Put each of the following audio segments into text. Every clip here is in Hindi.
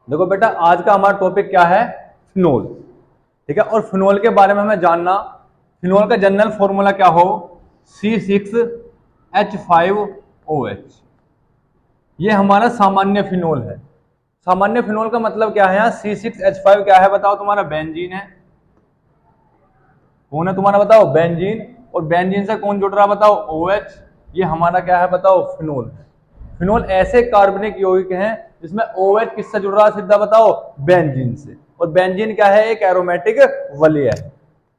देखो बेटा, आज का हमारा टॉपिक क्या है? फिनोल। ठीक है, और फिनोल के बारे में हमें जानना, फिनोल का जनरल फॉर्मूला क्या हो? C6H5OH। ये हमारा सामान्य फिनोल है। सामान्य फिनोल का मतलब क्या है? यहाँ C6H5 क्या है बताओ? तुम्हारा बेंजीन है। कौन है तुम्हारा बताओ? बेंजीन। और बेंजीन से कौन जुड़ रहा है बताओ? OH। ये हमारा क्या है बताओ? फिनोल है। फिनोल ऐसे कार्बनिक यौगिक हैं जिसमें OH किससे जुड़ रहा है सीधा बताओ? बेंजीन से। और बेंजीन क्या है? एक एरोमेटिक वलय है।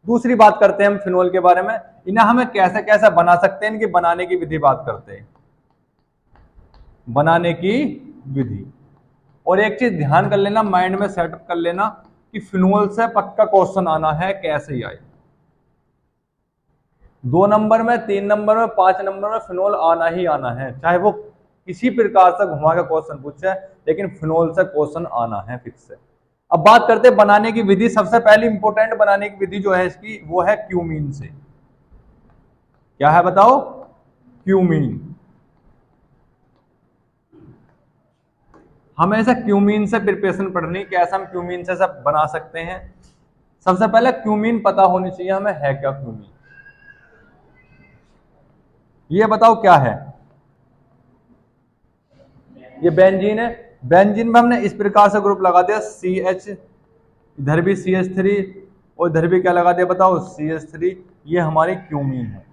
दूसरी बात करते हैं हम फिनोल के बारे में, इन्हें हमें कैसे कैसे बना सकते हैं, इनकी बनाने की विधि बात करते हैं। बनाने की विधि। और एक चीज ध्यान कर लेना, माइंड में सेटअप कर लेना कि फिनोल से पक्का क्वेश्चन आना है, कैसे ही आए। 2 नंबर में, 3 नंबर में, 5 नंबर में फिनोल आना ही आना है, चाहे वो किसी प्रकार से घुमा के क्वेश्चन पूछे, लेकिन फिनोल से क्वेश्चन आना है फिक्स है। अब बात करते हैं बनाने की विधि। सबसे पहली इंपॉर्टेंट बनाने की विधि जो है इसकी, वो है क्यूमीन से। क्या है बताओ? क्यूमीन। हमें ऐसा क्यूमीन से प्रिपरेशन पढ़नी, कैसे हम क्यूमीन से सब बना सकते हैं। सबसे पहले क्यूमीन पता होनी चाहिए हमें, है क्या क्यूमीन? ये बताओ क्या है? ये बेंजीन है। बेंजीन में हमने इस प्रकार से ग्रुप लगा दिया, CH, इधर भी CH3 और इधर भी क्या लगा दिया बताओ? CH3। ये हमारी क्यूमीन है।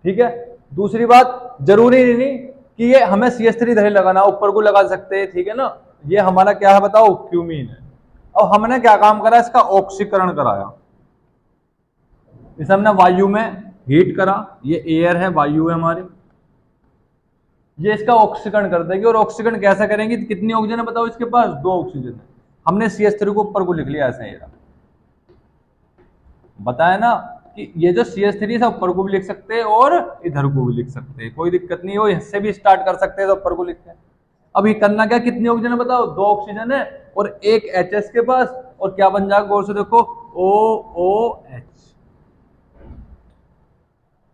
ठीक है। दूसरी बात, जरूरी नहीं कि ये हमें CH3 इधर ही लगाना, ऊपर को लगा सकते हैं, ठीक है ना। ये हमारा क्या है बताओ? क्यूमीन है। अब हमने क्या काम करा? इसका ऑक्सीकरण कराया। इसे हमने वायु में हीट करा। ये एयर है, वायु है हमारी। ये इसका ऑक्सीकरण कर देगी। और ऑक्सीकरण कैसे करेंगे? कितनी ऑक्सीजन है बताओ इसके पास? 2 ऑक्सीजन है। हमने CH3 को ऊपर को लिख लिया ऐसे ही, बताया ना कि ये जो CH3 है ऊपर को भी लिख सकते हैं और इधर को भी लिख सकते हैं, कोई दिक्कत नहीं है। वो इससे भी स्टार्ट कर सकते हैं तो ऊपर को लिखते हैं। अब ये करना क्या? कितनी ऑक्सीजन है बताओ? 2 ऑक्सीजन है और एक HS के पास। और क्या बन जाएगा गौर से देखो? OOH।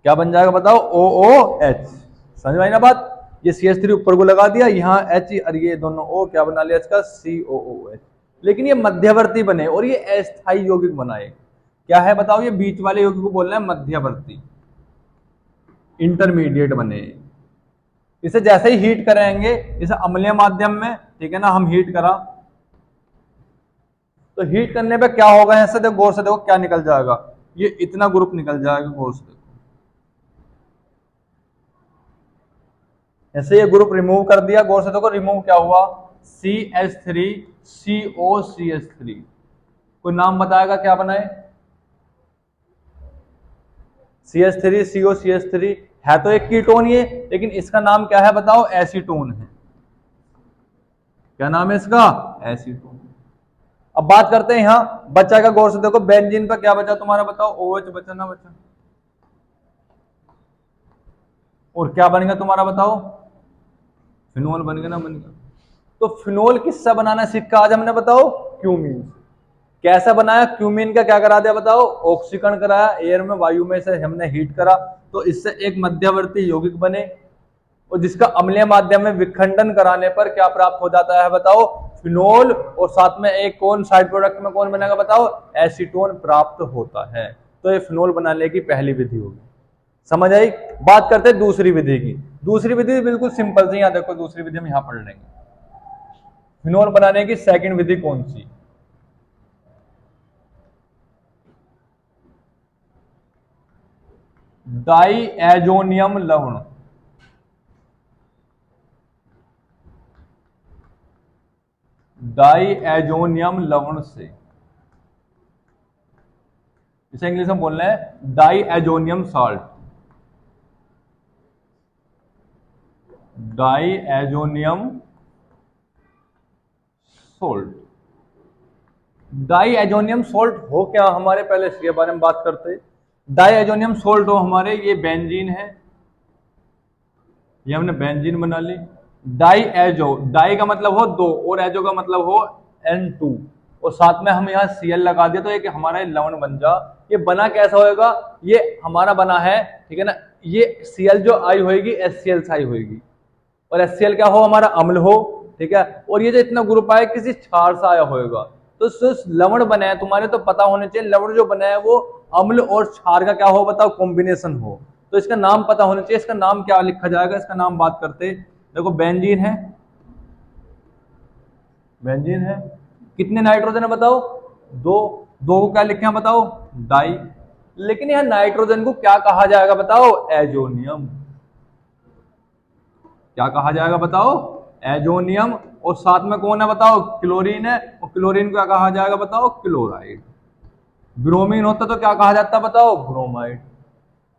क्या बन जाएगा बताओ? OOH। समझ में आई ना बात? ये CH3 ऊपर को लगा दिया, यहाँ H और ये दोनों O, क्या बना लिया इसका? COOH। लेकिन ये मध्यवर्ती बने और ये अस्थायी यौगिक बनाए। क्या है बताओ? ये बीच वाले यौगिक को बोल रहे हैं मध्यवर्ती, इंटरमीडिएट बने। इसे जैसे ही हीट करेंगे, इसे अम्लीय माध्यम में, ठीक है ना, हम हीट करा तो हीट करने पे क्या होगा? ऐसे देखो, गौर से देखो क्या निकल जाएगा। ये इतना ग्रुप निकल जाएगा, गौर से देखो। ऐसे ये ग्रुप रिमूव कर दिया, गौर से देखो रिमूव क्या हुआ? CH3 COCH3। कोई नाम बताएगा क्या बनाए? CH3 COCH3 है तो एक कीटोन ये, लेकिन इसका नाम क्या है बताओ? एसीटोन है। क्या नाम है इसका? एसीटोन। अब बात करते हैं यहां बचा का, गौर से देखो बेंजीन पर क्या बचा तुम्हारा बताओ? OH बचा ना बचा? और क्या बन गया तुम्हारा बताओ? फिनोल बन गया ना बन गया? तो फिनोल किससे बनाना सीखा आज हमने बताओ? क्यूमीन। कैसा बनाया? क्यूमीन का क्या करा दिया बताओ? ऑक्सीकरण कराया, एयर में, वायु में से हमने हीट करा, तो इससे एक मध्यवर्ती यौगिक बने। और जिसका अम्लीय माध्यम में विखंडन कराने पर क्या प्राप्त हो जाता है बताओ? फिनोल। और साथ में एक कौन साइड प्रोडक्ट में कौन बनेगा बताओ? एसीटोन प्राप्त होता है। तो ये फिनोल बनाने की पहली विधि होगी। समझ आई? बात करते हैं दूसरी विधि की। दूसरी विधि बिल्कुल सिंपल सी, यहां देखो दूसरी विधि हम यहां पढ़ लेंगे। फिनोल बनाने की सेकंड विधि कौन सी? डाईएजोनियम लवण। डाईएजोनियम लवण से, इसे इंग्लिश में बोल रहे हैं diazonium salt. Diazonium salt. Diazonium salt हो क्या हमारे? पहले इसके बारे में बात करते हैं। डाईएजोनियम सोल्ट हो हमारे, ये बेंजीन है, ये हमने बेंजीन बना ली। डाईएजो, डाई का मतलब हो 2 और एजो का मतलब हो N2, और साथ में हम यहाँ Cl लगा दिया तो एक हमारा लवण बन जा। ये बना कैसा होएगा? ये हमारा बना है, ठीक है ना, ये Cl जो आई होगी HCl से आई होगी, और HCl क्या हो, हमारा अम्ल हो, ठीक है। और ये जो इतना ग्रुप आया किसी क्षार से आया होगा, तो लवण बना है तुम्हारे तो पता होने चाहिए लवण जो बना है वो अम्ल और क्षार का क्या हो, बताओ, कॉम्बिनेशन हो। तो इसका नाम पता होना चाहिए, इसका नाम क्या लिखा जाएगा, इसका नाम बात करते। देखो बेंजीन है, बेंजीन है, कितने नाइट्रोजन है बताओ, दो, दो को क्या लिखे हैं बताओ, डाई। लेकिन यह नाइट्रोजन को क्या कहा जाएगा बताओ, एजोनियम। क्या कहा जाएगा बताओ, एजोनियम। और साथ में कौन है बताओ, क्लोरीन है, और क्लोरीन को क्या कहा जाएगा बताओ, क्लोराइड। ब्रोमीन होता तो क्या कहा जाता बताओ, ब्रोमाइड।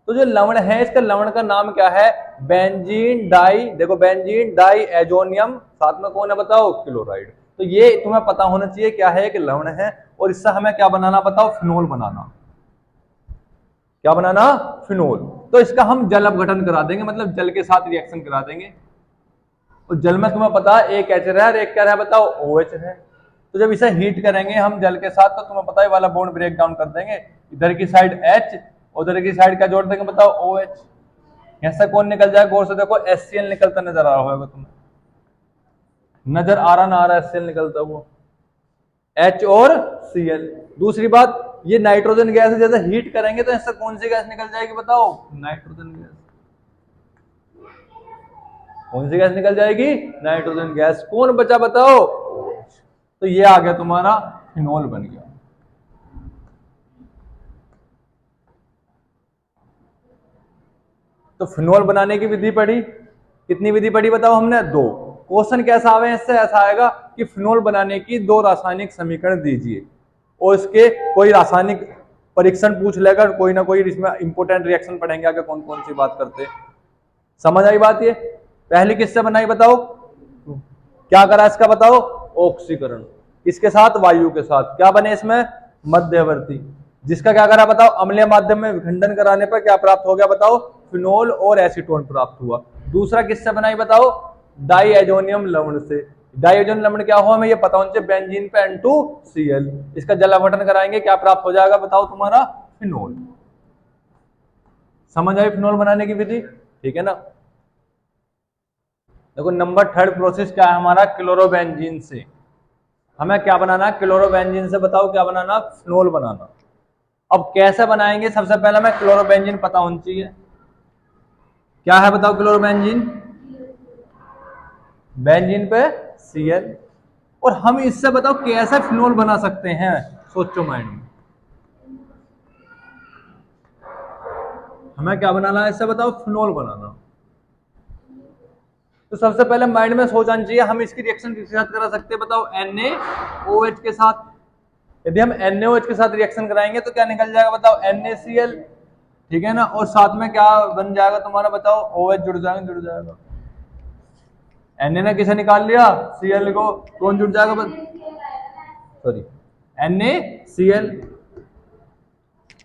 तो जो लवण है इसका लवण का नाम क्या है, बेंजीन डाई। देखो बेंजीन डाई एजोनियम, साथ में कौन है बताओ, क्लोराइड। तो ये तुम्हें पता होना चाहिए क्या है, एक लवण है। और इससे हमें क्या बनाना बताओ, फिनोल बनाना। क्या बनाना, फिनोल। तो इसका हम जल अपघटन करा देंगे, मतलब जल के साथ रिएक्शन करा देंगे। और जल में तुम्हें पता है एक एच है और एक क्या है बताओ, OH है। तो जब इसे हीट करेंगे हम जल के साथ, तो तुम्हें पता है वाला बॉन्ड ब्रेक डाउन कर देंगे। इधर की साइड H, उधर की साइड क्या जोड़ देंगे बताओ, OH। यहां से कौन निकल जाए, गौर से देखो, HCl निकलता नजर आ रहा होगा तुम्हें, नजर आ रहा ना आ रहा, HCl निकलता वो, H और Cl। दूसरी बात, ये नाइट्रोजन गैस है, जैसे हीट करेंगे तो इससे कौन सी गैस निकल जाएगी बताओ, नाइट्रोजन गैस। कौन सी गैस निकल जाएगी, नाइट्रोजन गैस। कौन बचा बताओ, तो ये आ गया तुम्हारा फिनोल बन गया। तो फिनोल बनाने की विधि पढ़ी, कितनी विधि पढ़ी बताओ हमने, दो। क्वेश्चन कैसा आवे इससे, ऐसा आएगा कि फिनोल बनाने की दो रासायनिक समीकरण दीजिए, और इसके कोई रासायनिक परीक्षण पूछ लेगा, कोई ना कोई इसमें इंपोर्टेंट रिएक्शन पढ़ेंगे आगे कौन कौन सी बात करते। समझ आई बात। ये पहली किससे बनाई बताओ, क्या करा इसका बताओ, ऑक्सीकरण। किसके साथ, वायु के साथ। क्या बने इसमें, मध्यवर्ती। जिसका क्या करा बताओ, अम्लीय माध्यम में विखंडन कराने पर क्या प्राप्त हो गया बताओ, फिनोल और एसीटोन प्राप्त हुआ। दूसरा किससे बनाई बताओ, डाइएजोनियम लवण से। डाइएजोनियम लवण क्या हुआ हमें ये पता होना चाहिए, बेंजीन पे N2Cl। इसका जल अपघटन कराएंगे, क्या प्राप्त हो जाएगा बताओ, तुम्हारा फिनोल। समझ आई फिनोल बनाने की विधि, ठीक है ना। देखो नंबर थर्ड प्रोसेस क्या है हमारा, क्लोरोबेंजीन से। हमें क्या बनाना है, क्लोरोबेंजीन से बताओ क्या बनाना, फिनोल बनाना। अब कैसे बनाएंगे, सबसे पहले हमें क्लोरोबेंजीन पता होना चाहिए। क्या है बताओ क्लोरोबेंजीन, बेंजीन पे Cl। और हम इससे बताओ कैसे फिनोल बना सकते हैं, सोचो माइंड में। हमें क्या बनाना है इससे बताओ, फिनोल बनाना। तो सबसे पहले माइंड में सोचना चाहिए हम इसकी रिएक्शन किसके साथ करा सकते हैं बताओ, NaOH के साथ। यदि हम NaOH के साथ रिएक्शन कराएंगे तो क्या निकल जाएगा बताओ, NaCl, ठीक है ना। और साथ में क्या बन जाएगा तुम्हारा बताओ, OH जुड़ जाएगा। Na ने किसे निकाल लिया, Cl को, कौन जुड़ जाएगा, सॉरी, NaCl।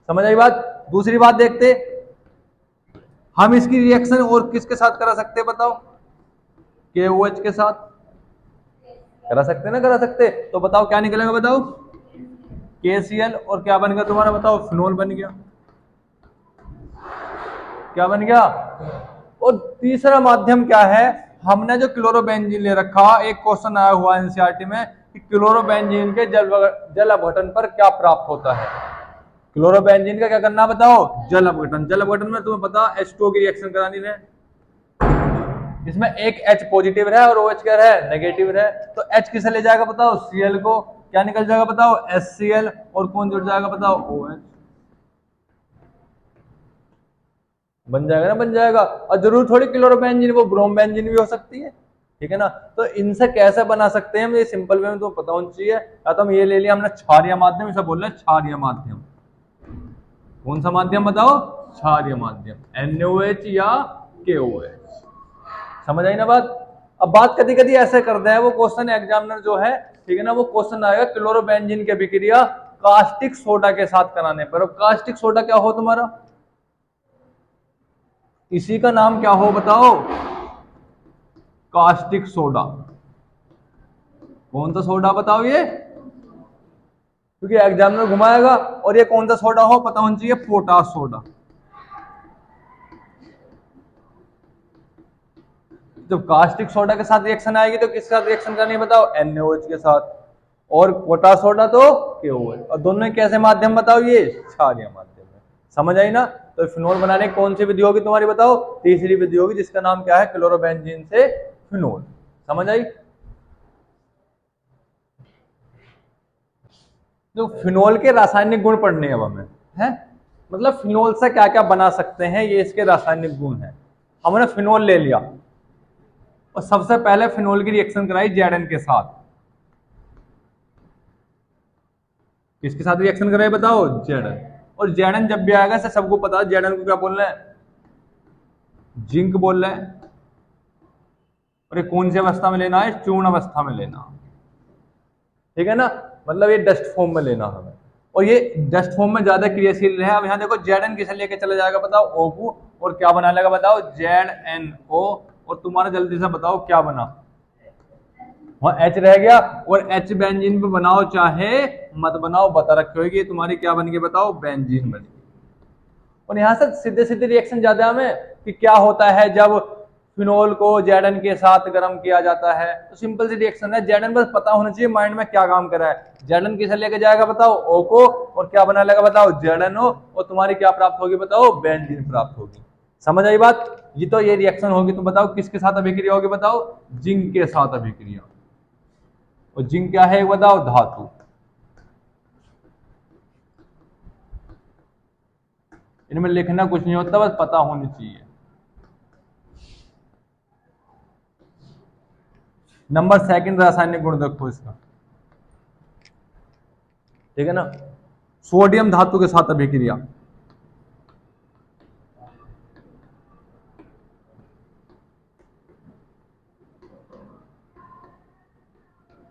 समझ आई बात। दूसरी बात देखते, हम इसकी रिएक्शन और किसके साथ करा सकते हैं बताओ, KOH के साथ करा सकते ना, करा सकते। तो बताओ क्या निकलेगा बताओ, KCl। और क्या बन गया तुम्हारा बताओ, फिनोल बन गया। क्या बन गया। और तीसरा माध्यम क्या है, हमने जो क्लोरोबेंजीन ले रखा, एक क्वेश्चन आया हुआ एनसीईआरटी में कि क्लोरोबेंजीन के जल अपघटन पर क्या प्राप्त होता है। क्लोरोबेंजीन का क्या करना बताओ, जल अपघटन। जल अपघटन में तुम्हें पता H2O की रिएक्शन करानी है, इसमें एक H पॉजिटिव है और OH क्या है, नेगेटिव है। तो H किसे ले जाएगा बताओ, Cl को। क्या निकल जाएगा बताओ, HCl। और कौन जुड़ जाएगा बताओ, OH। बन जाएगा ना, बन जाएगा। और जरूर थोड़ी क्लोरोबेंजीन वो ब्रोमबेंजीन भी हो सकती है, ठीक है ना। तो इनसे कैसे बना सकते हैं हम, ये सिंपल वे में तो पता होना चाहिए। या तो हम ये ले लिया हमने क्षारीय माध्यम, इसे बोल रहे हैं क्षारीय माध्यम। कौन सा माध्यम बताओ, क्षारीय माध्यम, NaOH या KOH। समझ आई ना बात। अब बात कभी कभी ऐसे करते हैं वो क्वेश्चन एग्जामिनर जो है, ठीक है ना, वो क्वेश्चन आएगा क्लोरोबेंजीन की अभिक्रिया कास्टिक सोडा के साथ कराने पर। कास्टिक सोडा क्या हो तुम्हारा, इसी का नाम क्या हो बताओ, कास्टिक सोडा। कौन सा सोडा बताओ ये, क्योंकि एग्जामिनर घुमाएगा। और ये कौन सा सोडा हो पता होना चाहिए, पोटाश सोडा। जब कास्टिक सोडा के साथ रिएक्शन आएगी तो किसके साथ रिएक्शन करनी है बताओ, NaOH के साथ, और पोटाश सोडा तो KOH, और दोनों कैसे माध्यम बताओ, ये क्षारीय माध्यम है। समझ आई ना। तो फिनोल बनाने की कौन सी विधि होगी तुम्हारी बताओ, तीसरी विधि होगी जिसका नाम क्या है, क्लोरोबेंजीन से फिनोल। समझ आई। जो फिनोल के रासायनिक गुण पढ़ने अब हमें है, मतलब फिनोल से क्या क्या बना सकते हैं, ये इसके रासायनिक गुण है। हमने फिनोल ले लिया और सबसे पहले फिनोल की रिएक्शन कराई Zn के साथ। किसके साथ रिएक्शन कराई बताओ, Zn। और Zn जब भी आएगा से सबको पता है Zn को क्या बोल रहे हैं, जिंक बोल रहे हैं। और ये कौन सी अवस्था में लेना है, चूर्ण अवस्था में लेना, ठीक है ना, मतलब ये डस्ट फॉर्म में लेना हमें, और ये डस्ट फॉर्म में ज्यादा क्रियाशील है। अब यहाँ देखो Zn किसे लेके चला जाएगा बताओ, O2, और क्या बना लेगा बताओ, ZnO, और तुम्हारा जल्दी से बताओ क्या बना, वहां H रह गया, और H बेंजीन पे बनाओ चाहे मत बनाओ, बता रखे होगी तुम्हारी क्या बन गई बताओ, बेंजीन बन गई। और यहाँ से सीधे सीधे रिएक्शन ज्यादा हमें कि क्या होता है जब फिनोल को Zn के साथ गर्म किया जाता है, तो सिंपल सी रिएक्शन है। Zn बस पता होना चाहिए माइंड में क्या काम कर रहा है। Zn किसे लेके जाएगा बताओ, O को, और क्या बना लेगा बताओ, ZnO, और तुम्हारी क्या प्राप्त होगी बताओ, बेंजीन प्राप्त होगी। समझ आई बात। ये तो ये रिएक्शन होगी, तो बताओ किसके साथ अभिक्रिया होगी बताओ, जिंक के साथ अभिक्रिया। और जिंक क्या है बताओ, धातु। इनमें लिखना कुछ नहीं होता, बस पता होनी चाहिए। नंबर सेकंड रासायनिक गुण देखो इसका, ठीक है ना, सोडियम धातु के साथ अभिक्रिया।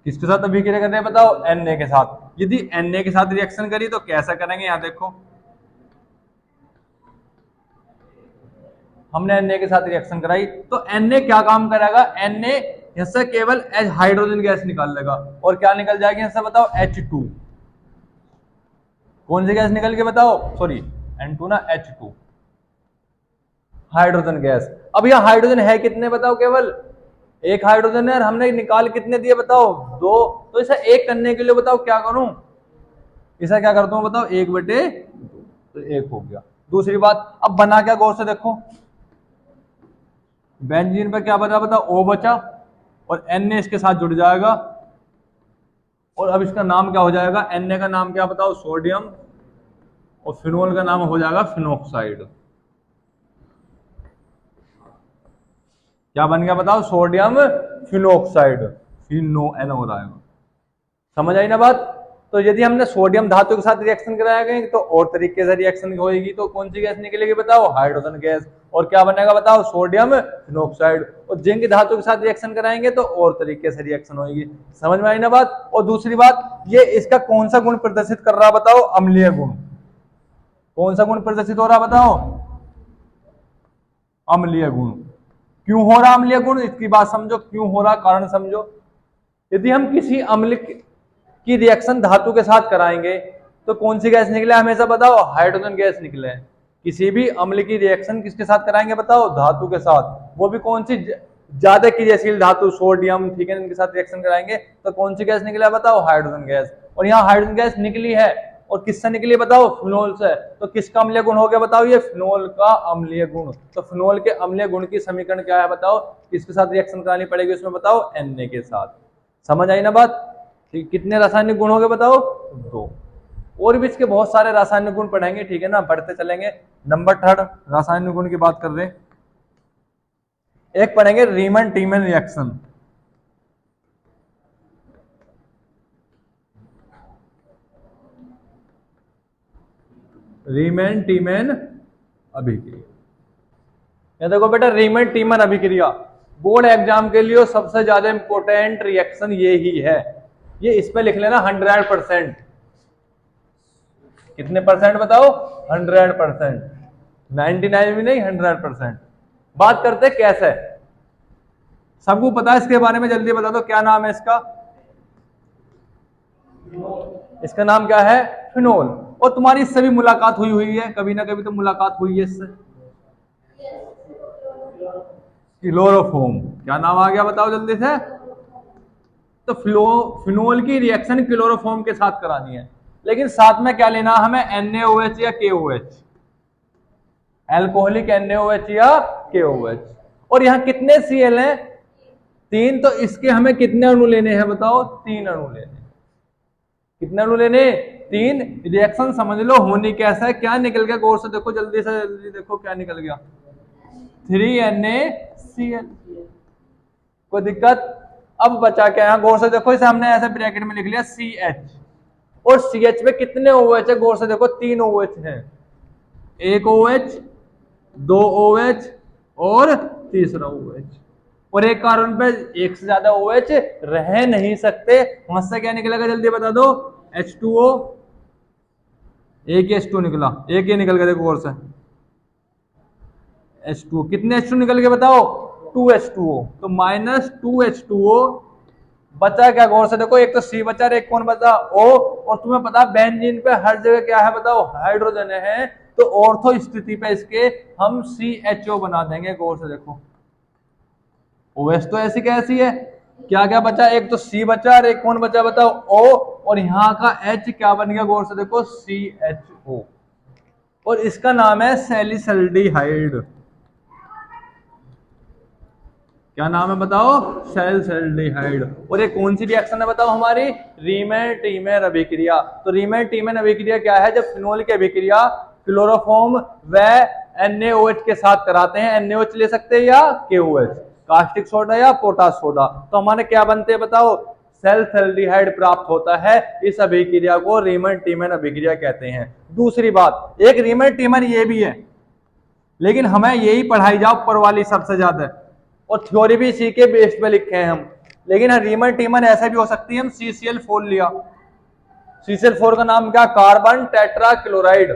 किसके साथ अभिक्रिया कर रहे हैं बताओ, Na के साथ। यदि Na के साथ रिएक्शन करी तो कैसा करेंगे, यहां देखो हमने Na के साथ रिएक्शन कराई तो Na क्या काम करेगा, Na इससे केवल हाइड्रोजन गैस निकाल लेगा, और क्या निकल जाएगी इससे बताओ, H2। कौन सी गैस निकल के बताओ, सॉरी N2 ना, H2, हाइड्रोजन गैस। अब यह हाइड्रोजन है कितने बताओ, केवल एक हाइड्रोजन है, और हमने निकाल कितने दिए बताओ, 2। तो इसे एक करने के लिए बताओ क्या करूं, इसे क्या करता हूं बताओ, 1/2, तो 1 हो गया। दूसरी बात, अब बना क्या गौर से देखो, बेंजीन पर क्या बचा बताओ, O बचा, और Na इसके साथ जुड़ जाएगा, और अब इसका नाम क्या हो जाएगा, Na का नाम क्या बताओ, सोडियम, और फिनोल का नाम हो जाएगा फिनोक्साइड। क्या बन गया बताओ, सोडियम फिनोक्साइड, फिनो एन हो रहा है। समझ आई ना बात। तो यदि हमने सोडियम धातु के साथ रिएक्शन कराया गया तो और तरीके से रिएक्शन होगी, तो कौन सी गैस निकलेगी बताओ, हाइड्रोजन गैस, और क्या बनेगा बताओ, सोडियम फिनोक्साइड। और जिंक धातु के साथ रिएक्शन कराएंगे तो और तरीके से रिएक्शन होगी। समझ में आई ना बात। और दूसरी बात, ये इसका कौन सा गुण प्रदर्शित कर रहा बताओ, अम्लीय गुण। कौन सा गुण प्रदर्शित हो रहा बताओ, अम्लीय गुण। क्यों हो रहा अम्लीय गुण, इसकी बात समझो, क्यों हो रहा कारण समझो। यदि हम किसी अम्ल की रिएक्शन धातु के साथ कराएंगे तो कौन सी गैस निकले हमेशा बताओ, हाइड्रोजन गैस निकले। किसी भी अम्ल की रिएक्शन किसके साथ कराएंगे बताओ, धातु के साथ, वो भी कौन सी, ज्यादा क्रियाशील धातु, सोडियम, ठीक है, इनके साथ रिएक्शन कराएंगे तो कौन सी गैस निकला बताओ, हाइड्रोजन गैस। और यहाँ हाइड्रोजन गैस निकली है, और किससे निकली बताओ, फिनोल से। तो किसका अम्लीय गुण हो गया बताओ, ये फिनोल का अम्लीय गुण। तो फिनोल के अम्लीय गुण की समीकरण क्या है बताओ, किसके साथ रिएक्शन करानी पड़ेगी उसमें बताओ, Na के साथ। समझ आई ना बात। ठीक, कितने रासायनिक गुण हो गए बताओ, 2। और भी इसके बहुत सारे रासायनिक गुण पढ़ेंगे, ठीक है ना, बढ़ते चलेंगे। नंबर थर्ड रासायनिक गुण की बात कर रहे हैं, एक पढ़ेंगे रीमन टीमन रिएक्शन। रीमन टीमन अभिक्रिया, ये देखो बेटा, रीमन टीमन अभिक्रिया बोर्ड एग्जाम के लिए सबसे ज्यादा इंपोर्टेंट रिएक्शन ये ही है। ये इस पे लिख लेना 100%। कितने परसेंट बताओ, 100%, 99 भी नहीं, 100%। बात करते कैसे, सबको पता है इसके बारे में, जल्दी बता दो क्या नाम है इसका। इसका नाम क्या है, फिनोल। और तुम्हारी इससे भी मुलाकात हुई है, कभी ना कभी तो मुलाकात हुई है इससे। क्लोरोफॉर्म। क्या नाम आ गया बताओ जल्दी से। तो फिनोल की रिएक्शन क्लोरोफॉर्म के साथ करानी है, लेकिन साथ में क्या लेना हमें, NaOH या KOH, एल्कोहलिक NaOH या KOH। और यहां कितने Cl हैं, 3, तो इसके हमें कितने अणु लेने हैं बताओ, 3 अणु लेने। कितने अणु लेने, 3। रिएक्शन समझ लो होनी कैसा है, क्या निकल गया गौर से देखो, जल्दी से जल्दी देखो क्या निकल गया, 3NaCl। कोई दिक्कत। अब बचा क्या है, गौर से देखो, इसे हमने ऐसे ब्रैकेट में लिख लिया CH, और CH में कितने OH है, गौर से देखो 3 OH है, एक OH, 2 OH और तीसरा OH। और एक कार्बन पे एक से ज्यादा OH रह नहीं सकते। वहां से क्या निकलेगा जल्दी बता दो, H2O। एक ही H2 निकला, एक ही निकल गया देखो गौर से, H2O। कितने H2 निकल के बताओ, 2H2O। तो -2H2O। बचा क्या गौर से देखो, एक तो C बचा और एक कौन बचा, O। और तुम्हें पता बेंजीन पे हर जगह क्या है बताओ, हाइड्रोजन है। तो ऑर्थो स्थिति पे इसके हम CHO बना देंगे। गौर से देखो, OH तो ऐसी कैसी है, क्या क्या बचा, एक तो C बचा और एक कौन बचा बताओ, O। और यहाँ का H क्या बन गया, गौर से देखो CHO। और इसका नाम है सैलिसल्डिहाइड। क्या नाम है बताओ, सैलिसल्डिहाइड। और ये कौन सी रिएक्शन है बताओ हमारी, रीमन-टीमर अभिक्रिया। तो रीमन-टीमर अभिक्रिया क्या है, जब फिनोल की अभिक्रिया क्लोरोफॉर्म व NaOH के साथ कराते हैं। NaOH ले सकते हैं या KOH, कास्टिक सोडा या पोटाश सोडा। तो हमारे क्या बनते हैं बताओ, सैलिसल्डिहाइड प्राप्त होता है। इस अभिक्रिया को रीमन-टीमर अभिक्रिया कहते हैं। दूसरी बात, एक रीमन-टीमर ये भी है, लेकिन हमें यही पढ़ाई जाओ ऊपर वाली सबसे ज्यादा, और थ्योरी भी इसी के बेस पे लिखे हैं हम। लेकिन रीमन-टीमर ऐसा भी हो सकती है, हम CCl4 लिया, CCl4 का नाम क्या, carbon tetra chloride,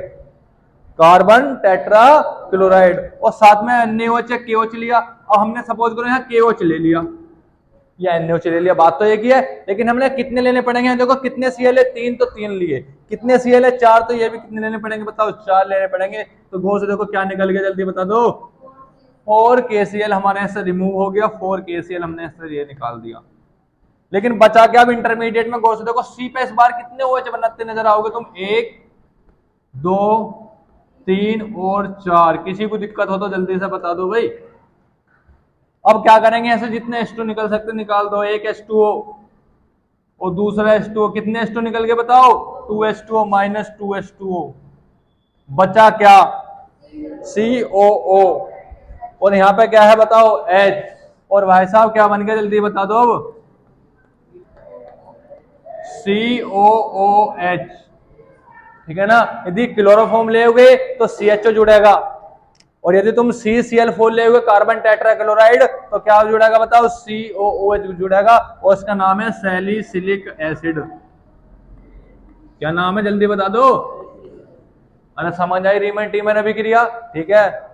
carbon tetra chloride. और साथ में NaOH या KOH लिया। और हमने सपोज करो यहाँ KOH ले लिया या NaOH ले लिया, बात तो एक ही है, लेकिन हमने कितने लेने पड़ेंगे, देखो कितने Cl है, 3, तो 3 लिए। कितने Cl है, 4, तो ये भी कितने लेने पड़ेंगे बताओ, 4 लेने पड़ेंगे। तो गौर से देखो क्या निकल गया, जल्दी बता दो, 4 KCl हमारे ऐसे रिमूव हो गया, 4 KCl हमने ऐसे ये निकाल दिया। लेकिन बचा क्या, अब इंटरमीडिएट में गौर से देखो, C पे इस बार कितने OH बनाते नजर आओगे तुम, 1, 2, 3 और 4। किसी को दिक्कत हो तो जल्दी से बता दो भाई। अब क्या करेंगे, ऐसे जितने H2 निकल सकते निकाल दो। एक H2O और दूसरा H2O, कितने H2 निकल के बताओ, 2H2O माइनस 2H2O। बचा क्या, COO। और यहाँ पे क्या है बताओ, H। और भाई साहब क्या बन गया जल्दी बता दो अब, COOH। ठीक है ना। यदि क्लोरोफॉर्म लेओगे तो CHO जुड़ेगा, और यदि तुम CCl4 लेओगे कार्बन टेट्रा क्लोराइड, तो क्या जुड़ेगा बताओ, COOH जुड़ेगा, और इसका नाम है सैलिसिलिक एसिड। क्या नाम है जल्दी बता दो। अरे समझ आई रीमन-टीमर अभिक्रिया, ठीक है।